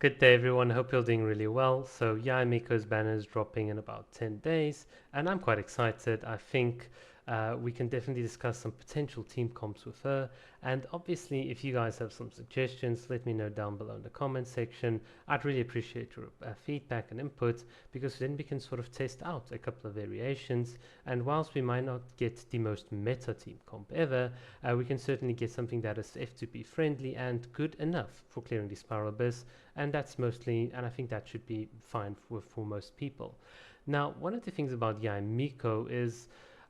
Good day, everyone. Hope you're doing really well. So, yeah, Miko's banner is dropping in about 10 days, and I'm quite excited. I think we can definitely discuss some potential team comps with her. And obviously, if you guys have some suggestions, let me know down below in the comment section. I'd really appreciate your feedback and input because then we can sort of test out a couple of variations. And whilst we might not get the most meta team comp ever, we can certainly get something that is F2P friendly and good enough for clearing the spiral abyss, and that's mostly, and I think that should be fine for most people. Now, one of the things about Yai Miko is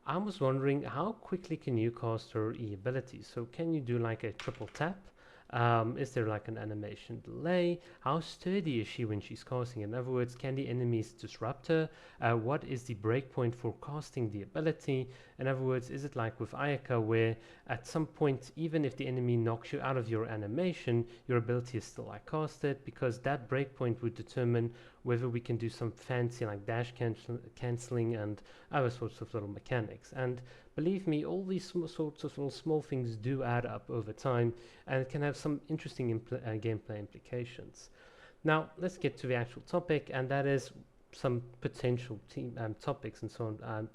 I was wondering how quickly can you cast her E ability? So can you do like a triple tap? Is there like an animation delay? How sturdy is she when she's casting? In other words, can the enemies disrupt her? What is the breakpoint for casting the ability? In other words, is it like with Ayaka where at some point, even if the enemy knocks you out of your animation, your ability is still like casted, because that breakpoint would determine whether we can do some fancy like dash cancelling and other sorts of little mechanics. And believe me, all these sorts of little small things do add up over time, and it can have some interesting gameplay implications. Now, let's get to the actual topic, and that is some potential team topics and so on.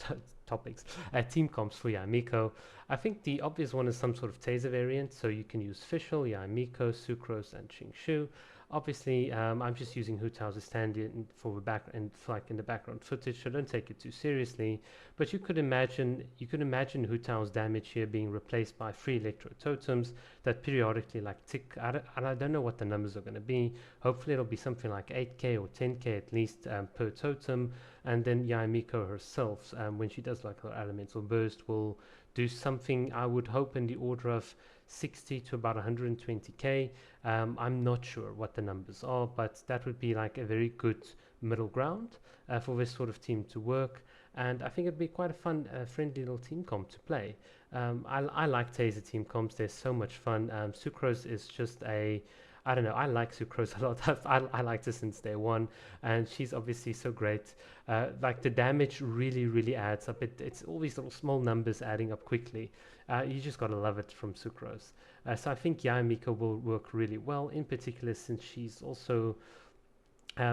Topics, team comps for Yamiko. I think the obvious one is some sort of taser variant, so you can use Fischl, Yamiko, Sucrose, and Qingshu. Obviously, I'm just using Hu Tao as a stand-in for the back and like in the background footage, so don't take it too seriously. But you could imagine Hu Tao's damage here being replaced by 3 electro totems that periodically like tick. And I don't know what the numbers are going to be. Hopefully, it'll be something like 8k or 10k at least per totem. And then Yamiko herself, when she does like her elemental burst, will do something I would hope in the order of 60 to about 120k. I'm not sure what the numbers are, but that would be like a very good middle ground for this sort of team to work. And I think it'd be quite a fun, friendly little team comp to play. I like Taser team comps, they're so much fun. Sucrose is just a I don't know. I like Sucrose a lot. I liked her since day one, and she's obviously so great. Like the damage really adds up. It's all these little small numbers adding up quickly. You just gotta love it from Sucrose. So I think Yamika will work really well, in particular since she's also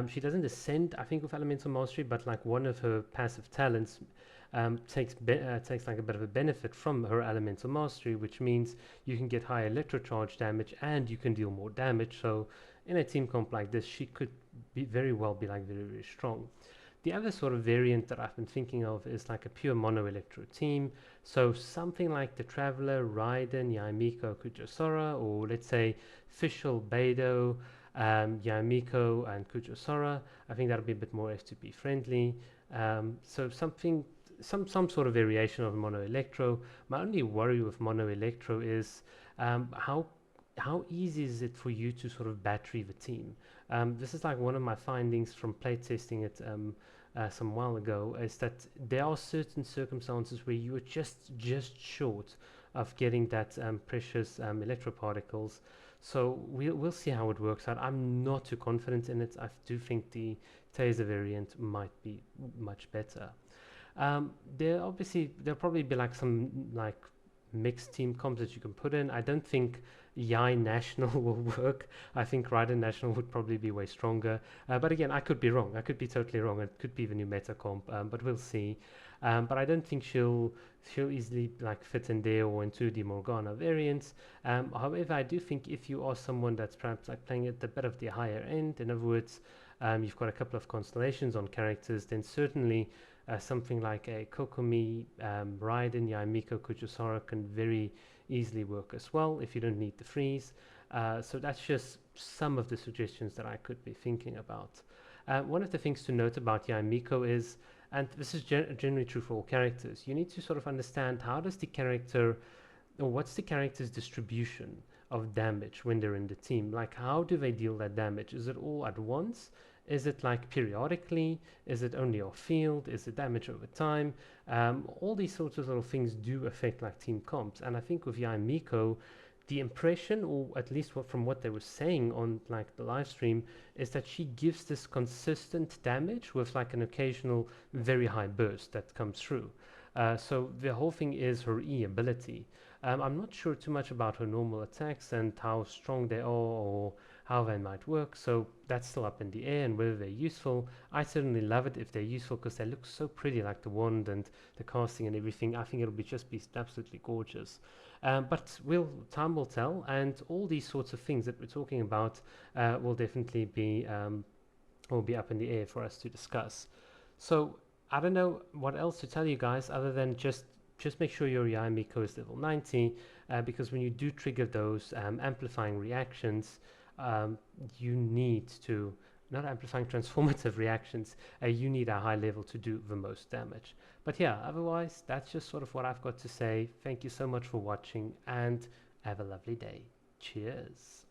she doesn't ascend, I think, with elemental mastery, but like one of her passive talents takes like a bit of a benefit from her elemental mastery, which means you can get higher electro charge damage and you can deal more damage. So in a team comp like this, she could be very well be like very strong. The other sort of variant that I've been thinking of is like a pure mono electro team. So something like the Traveler, Raiden, Yamiko, Kujosora, or let's say Fischl, Beidou, Yamiko, and Kujosora. I think that'll be a bit more F2P friendly. So some sort of variation of mono electro. My only worry with mono electro is how easy is it for you to sort of battery the team? This is like one of my findings from playtesting it some while ago, is that there are certain circumstances where you are just short of getting that precious electroparticles. So we'll see how it works out. I'm not too confident in it. I do think the taser variant might be much better. There'll probably be like some like mixed team comps that you can put in. I don't think Yai National will work. I think Raiden National would probably be way stronger. But again, I could be wrong. I could be totally wrong. It could be the new meta comp, but we'll see. But I don't think she'll easily like fit in there or into the Morgana variants. However, I do think if you are someone that's perhaps like playing at a bit of the higher end, in other words, you've got a couple of constellations on characters, then certainly something like a Kokomi, Raiden, Yamiko, Kujusara can very easily work as well if you don't need the freeze. So that's just some of the suggestions that I could be thinking about. One of the things to note about Yamiko is, and this is generally true for all characters, you need to sort of understand how does the character, or what's the character's distribution of damage when they're in the team. Like, how do they deal that damage? Is it all at once? Is it like periodically? Is it only off field? Is it damage over time? All these sorts of little things do affect like team comps. And I think with Yai Miko, the impression, or at least from what they were saying on like the live stream, is that she gives this consistent damage with like an occasional very high burst that comes through. So the whole thing is her E ability. I'm not sure too much about her normal attacks and how strong they are or how they might work. So that's still up in the air, and whether they're useful. I certainly love it if they're useful because they look so pretty, like the wand and the casting and everything. I think it'll be just be absolutely gorgeous. But time will tell, and all these sorts of things that we're talking about will definitely be up in the air for us to discuss. So I don't know what else to tell you guys other than just make sure your AI Miko is level 90, because when you do trigger those amplifying reactions, um, you need to not amplifying transformative reactions. You need a high level to do the most damage. But yeah, otherwise that's just sort of what I've got to say. Thank you so much for watching and have a lovely day. Cheers.